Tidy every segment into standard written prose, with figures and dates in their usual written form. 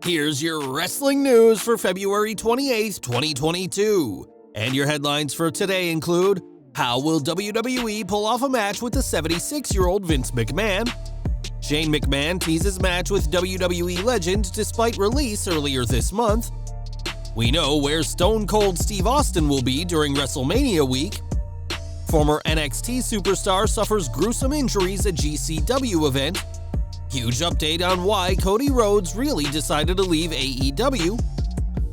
Here's your wrestling news for February 28th, 2022. And your headlines for today include: how will WWE pull off a match with the 76-year-old Vince McMahon? Shane McMahon teases match with WWE legend despite release earlier this month. We know where Stone Cold Steve Austin will be during WrestleMania week. Former NXT Superstar suffers gruesome injuries at GCW event. Huge update on why Cody Rhodes really decided to leave AEW.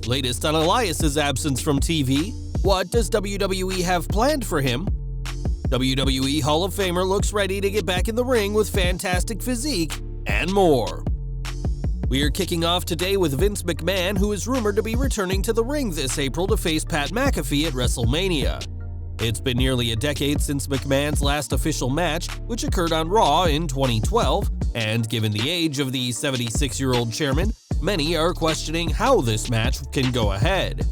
Latest on Elias' absence from TV. What does WWE have planned for him? WWE Hall of Famer looks ready to get back in the ring with fantastic physique, and more. We are kicking off today with Vince McMahon, who is rumored to be returning to the ring this April to face Pat McAfee at WrestleMania. It's been nearly a decade since McMahon's last official match, which occurred on Raw in 2012, and given the age of the 76-year-old chairman, many are questioning how this match can go ahead.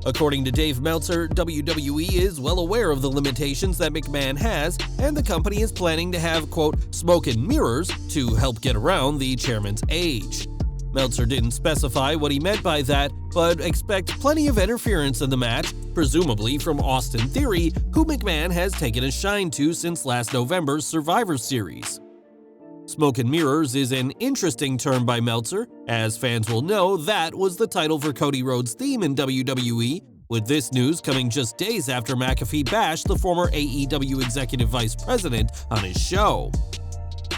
According to Dave Meltzer, WWE is well aware of the limitations that McMahon has, and the company is planning to have, quote, smoke and mirrors to help get around the chairman's age. Meltzer didn't specify what he meant by that, but expect plenty of interference in the match, presumably from Austin Theory, who McMahon has taken a shine to since last November's Survivor Series. Smoke and mirrors is an interesting term by Meltzer. As fans will know, that was the title for Cody Rhodes' theme in WWE, with this news coming just days after McAfee bashed the former AEW Executive Vice President on his show.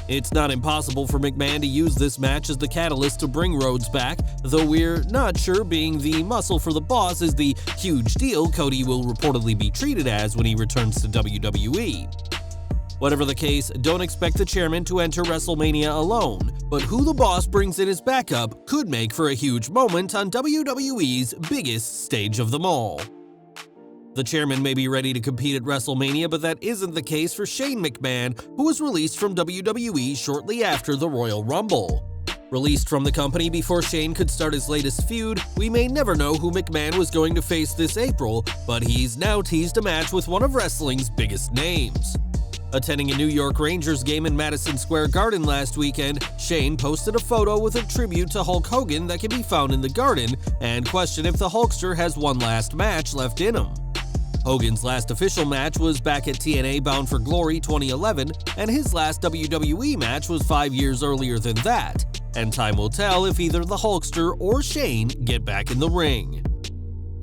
It's not impossible for McMahon to use this match as the catalyst to bring Rhodes back, though we're not sure being the muscle for the boss is the huge deal Cody will reportedly be treated as when he returns to WWE. Whatever the case, don't expect the chairman to enter WrestleMania alone, but who the boss brings in as backup could make for a huge moment on WWE's biggest stage of them all. The chairman may be ready to compete at WrestleMania, but that isn't the case for Shane McMahon, who was released from WWE shortly after the Royal Rumble. Released from the company before Shane could start his latest feud, we may never know who McMahon was going to face this April, but he's now teased a match with one of wrestling's biggest names. Attending a New York Rangers game in Madison Square Garden last weekend, Shane posted a photo with a tribute to Hulk Hogan that can be found in the Garden and questioned if the Hulkster has one last match left in him. Hogan's last official match was back at TNA Bound for Glory 2011, and his last WWE match was 5 years earlier than that, and time will tell if either the Hulkster or Shane get back in the ring.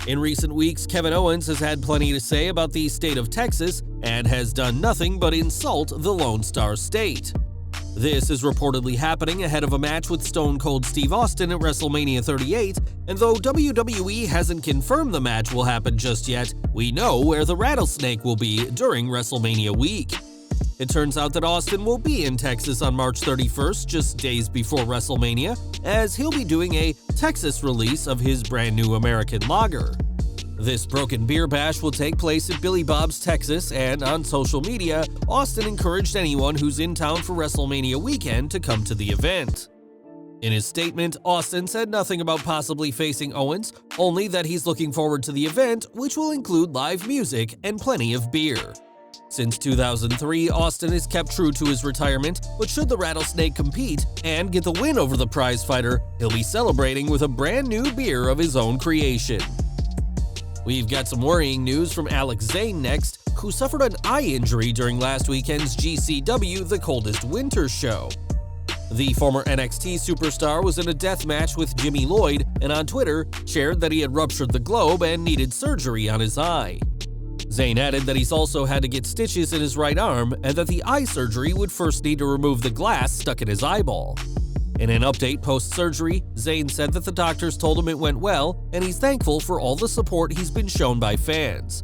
In recent weeks, Kevin Owens has had plenty to say about the state of Texas and has done nothing but insult the Lone Star State. This is reportedly happening ahead of a match with Stone Cold Steve Austin at WrestleMania 38, and though WWE hasn't confirmed the match will happen just yet, we know where the rattlesnake will be during WrestleMania week. It turns out that Austin will be in Texas on March 31st, just days before WrestleMania, as he'll be doing a Texas release of his brand new American lager. This broken beer bash will take place at Billy Bob's Texas, and on social media, Austin encouraged anyone who's in town for WrestleMania weekend to come to the event. In his statement, Austin said nothing about possibly facing Owens, only that he's looking forward to the event, which will include live music and plenty of beer. Since 2003, Austin has kept true to his retirement, but should the Rattlesnake compete and get the win over the prize fighter, he'll be celebrating with a brand new beer of his own creation. We've got some worrying news from Zane next, who suffered an eye injury during last weekend's GCW The Coldest Winter show. The former NXT Superstar was in a death match with Jimmy Lloyd, and on Twitter shared that he had ruptured the globe and needed surgery on his eye. Zane added that he's also had to get stitches in his right arm and that the eye surgery would first need to remove the glass stuck in his eyeball. In an update post-surgery, Zane said that the doctors told him it went well, and he's thankful for all the support he's been shown by fans.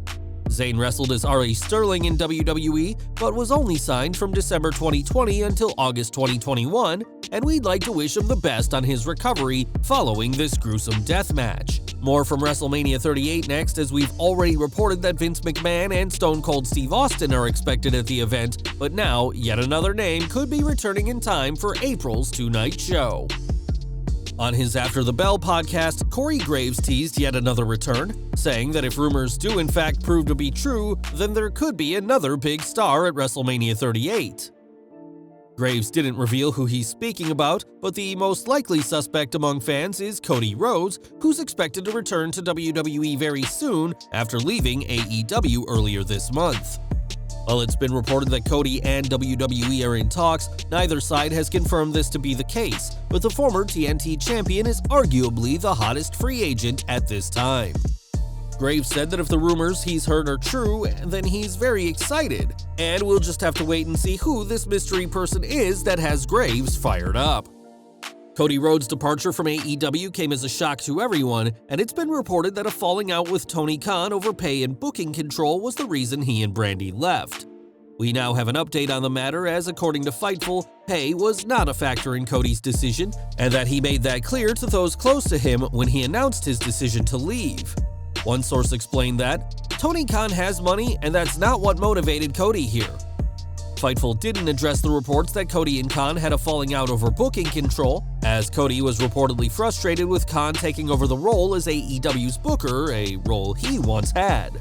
Zane wrestled as R.A. Sterling in WWE, but was only signed from December 2020 until August 2021, and we'd like to wish him the best on his recovery following this gruesome death match. More from WrestleMania 38 next, as we've already reported that Vince McMahon and Stone Cold Steve Austin are expected at the event, but now yet another name could be returning in time for April's two-night show. On his After the Bell podcast, Corey Graves teased yet another return, saying that if rumors do in fact prove to be true, then there could be another big star at WrestleMania 38. Graves didn't reveal who he's speaking about, but the most likely suspect among fans is Cody Rhodes, who's expected to return to WWE very soon after leaving AEW earlier this month. While it's been reported that Cody and WWE are in talks, neither side has confirmed this to be the case, but the former TNT champion is arguably the hottest free agent at this time. Graves said that if the rumors he's heard are true, then he's very excited, and we'll just have to wait and see who this mystery person is that has Graves fired up. Cody Rhodes' departure from AEW came as a shock to everyone, and it's been reported that a falling out with Tony Khan over pay and booking control was the reason he and Brandi left. We now have an update on the matter as, according to Fightful, pay was not a factor in Cody's decision, and that he made that clear to those close to him when he announced his decision to leave. One source explained that, "Tony Khan has money, and that's not what motivated Cody here." Fightful didn't address the reports that Cody and Khan had a falling out over booking control, as Cody was reportedly frustrated with Khan taking over the role as AEW's booker, a role he once had.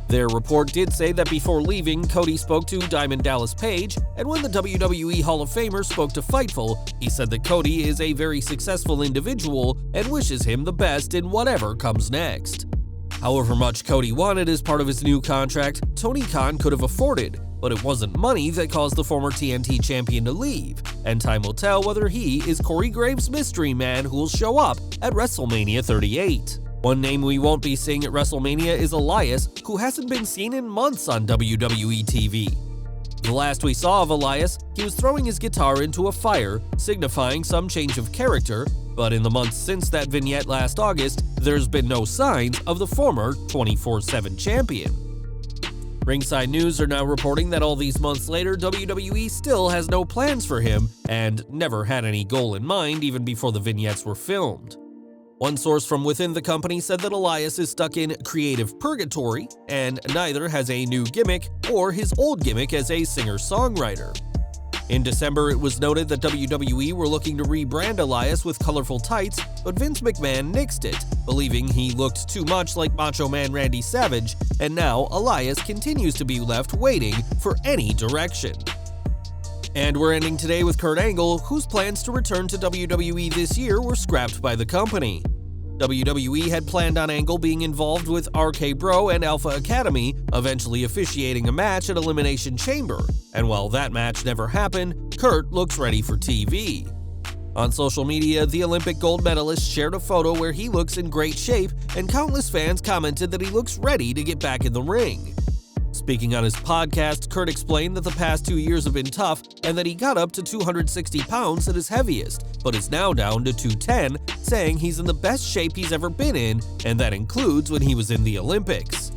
Their report did say that before leaving, Cody spoke to Diamond Dallas Page, and when the WWE Hall of Famer spoke to Fightful, he said that Cody is a very successful individual and wishes him the best in whatever comes next. However much Cody wanted as part of his new contract, Tony Khan could have afforded, but it wasn't money that caused the former TNT champion to leave, and time will tell whether he is Corey Graves' mystery man who'll show up at WrestleMania 38. One name we won't be seeing at WrestleMania is Elias, who hasn't been seen in months on WWE TV. The last we saw of Elias, he was throwing his guitar into a fire, signifying some change of character, but in the months since that vignette last August, there's been no signs of the former 24/7 champion. Ringside News are now reporting that all these months later, WWE still has no plans for him and never had any goal in mind even before the vignettes were filmed. One source from within the company said that Elias is stuck in creative purgatory, and neither has a new gimmick or his old gimmick as a singer-songwriter. In December, it was noted that WWE were looking to rebrand Elias with colorful tights, but Vince McMahon nixed it, believing he looked too much like Macho Man Randy Savage, and now Elias continues to be left waiting for any direction. And we're ending today with Kurt Angle, whose plans to return to WWE this year were scrapped by the company. WWE had planned on Angle being involved with RK Bro and Alpha Academy, eventually officiating a match at Elimination Chamber, and while that match never happened, Kurt looks ready for TV. On social media, the Olympic gold medalist shared a photo where he looks in great shape, and countless fans commented that he looks ready to get back in the ring. Speaking on his podcast, Kurt explained that the past 2 years have been tough and that he got up to 260 pounds at his heaviest, but is now down to 210, saying he's in the best shape he's ever been in, and that includes when he was in the Olympics.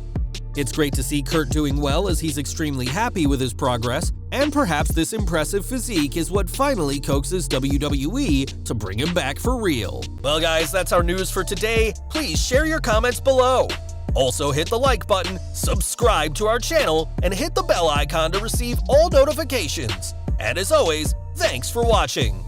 It's great to see Kurt doing well as he's extremely happy with his progress, and perhaps this impressive physique is what finally coaxes WWE to bring him back for real. Well guys, that's our news for today. Please share your comments below. Also hit the like button, subscribe to our channel, and hit the bell icon to receive all notifications. And as always, thanks for watching.